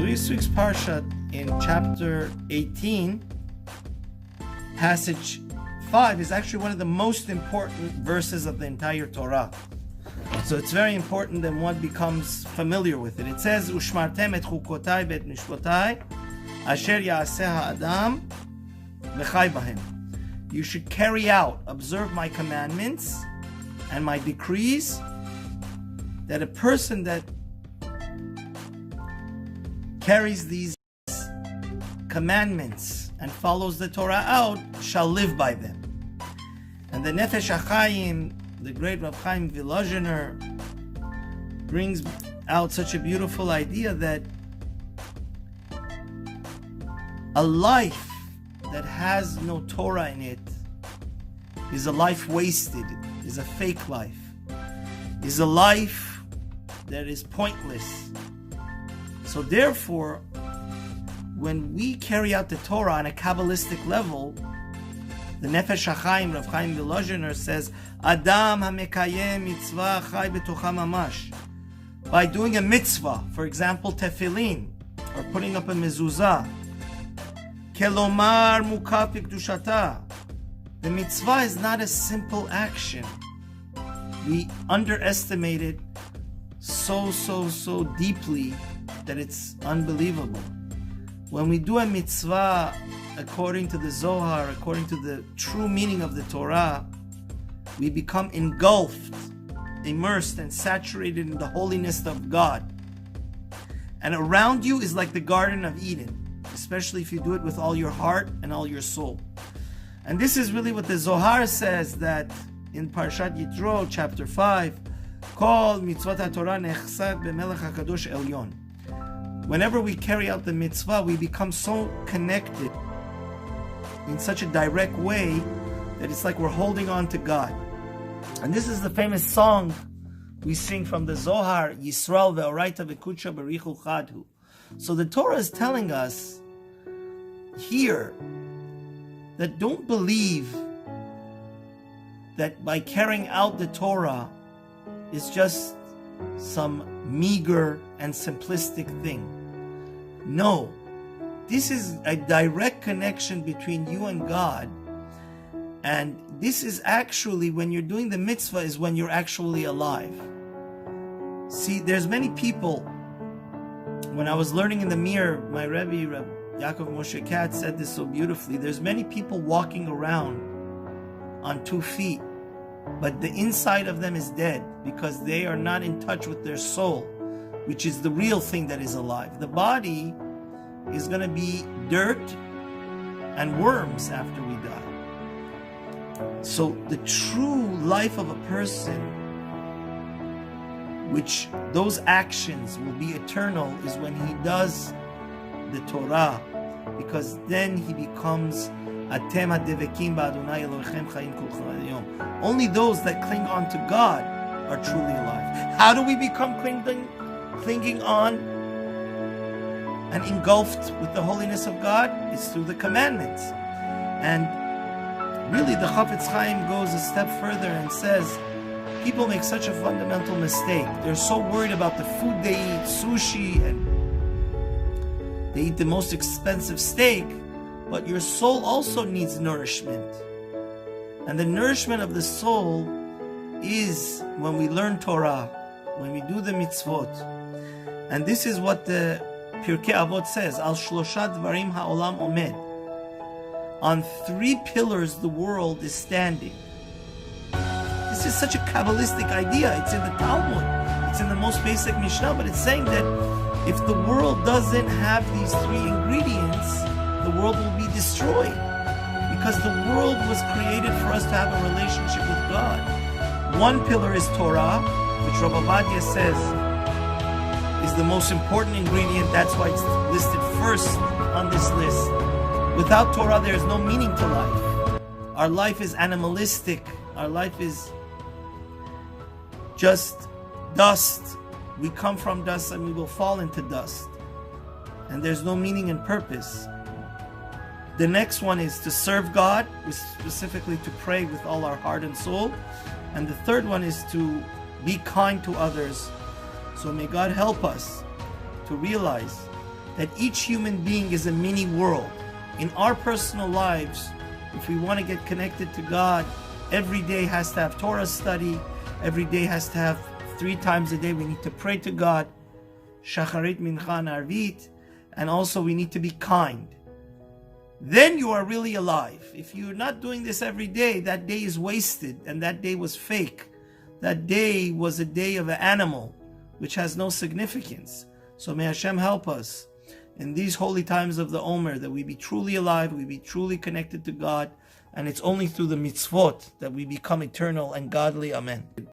this week's parsha in chapter 18, passage 5, is actually one of the most important verses of the entire Torah. So it's very important that one becomes familiar with it. It says, "Ushmartem et chukotai bet mishpotai, asher yaaseh ha'adam v'chai bahem." You should carry out, observe my commandments and my decrees, that a person that carries these commandments and follows the Torah out shall live by them. And the Nefesh HaChaim, the great Rav Chaim Volozhiner, brings out such a beautiful idea that a life that has no Torah in it is a life wasted, is a fake life, is a life that is pointless. So therefore, when we carry out the Torah on a Kabbalistic level, the Nefesh HaChaim, Rav Chaim Volozhiner, says, Adam hamekayem mitzvah chai betocha mamash. By doing a mitzvah, for example, tefillin, or putting up a mezuzah, kelomar mukaf b'kedushata. The mitzvah is not a simple action. We underestimate it so deeply that it's unbelievable. When we do a mitzvah according to the Zohar, according to the true meaning of the Torah, we become engulfed, immersed, and saturated in the holiness of God. And around you is like the Garden of Eden, especially if you do it with all your heart and all your soul. And this is really what the Zohar says, that in Parshat Yitro, chapter 5, Kol mitzvot HaTorah nechsad b'melech HaKadosh Elyon. Whenever we carry out the mitzvah, we become so connected in such a direct way that it's like we're holding on to God. And this is the famous song we sing from the Zohar, Yisrael ve'oraita v'kudsha b'richu chadhu. So the Torah is telling us here that don't believe that by carrying out the Torah is just some meager and simplistic thing. No, this is a direct connection between you and God, and this is actually, when you're doing the mitzvah, is when you're actually alive. See, there's many people, when I was learning in the Mir, my Rabbi, Rabbi Yaakov Moshe Katz, said this so beautifully. There's many people walking around on 2 feet, but the inside of them is dead because they are not in touch with their soul, which is the real thing that is alive. The body is going to be dirt and worms after we die. So the true life of a person, which those actions will be eternal, is when he does the Torah, because then he becomes Atem hadevekim ba'Adonai Elohechem chayim kol hayom. Only those that cling on to God are truly alive. How do we become clinging on and engulfed with the holiness of God? It's through the commandments. And really the Chafetz Chaim goes a step further and says, people make such a fundamental mistake. They're so worried about the food they eat, sushi, and they eat the most expensive steak, but your soul also needs nourishment. And the nourishment of the soul is when we learn Torah, when we do the mitzvot. And this is what the Pirkei Avot says, Al shlosha dvarim ha'olam omed. On 3 pillars the world is standing. This is such a Kabbalistic idea. It's in the Talmud. It's in the most basic Mishnah, but it's saying that if the world doesn't have these 3 ingredients, the world will be destroyed, because the world was created for us to have a relationship with God. 1 pillar is Torah, which Rav Ovadia says is the most important ingredient. That's why it's listed first on this list. Without Torah, there is no meaning to life. Our life is animalistic. Our life is just dust. We come from dust and we will fall into dust. And there's no meaning and purpose. The next one is to serve God, specifically to pray with all our heart and soul. And the third one is to be kind to others. So may God help us to realize that each human being is a mini world. In our personal lives, if we want to get connected to God, every day has to have Torah study, every day has to have 3 times a day we need to pray to God, Shacharit, Mincha, and Arvit, and also we need to be kind. Then you are really alive. If you're not doing this every day, that day is wasted, and that day was fake. That day was a day of an animal, which has no significance. So may Hashem help us in these holy times of the Omer, that we be truly alive, we be truly connected to God, and it's only through the mitzvot that we become eternal and godly. Amen.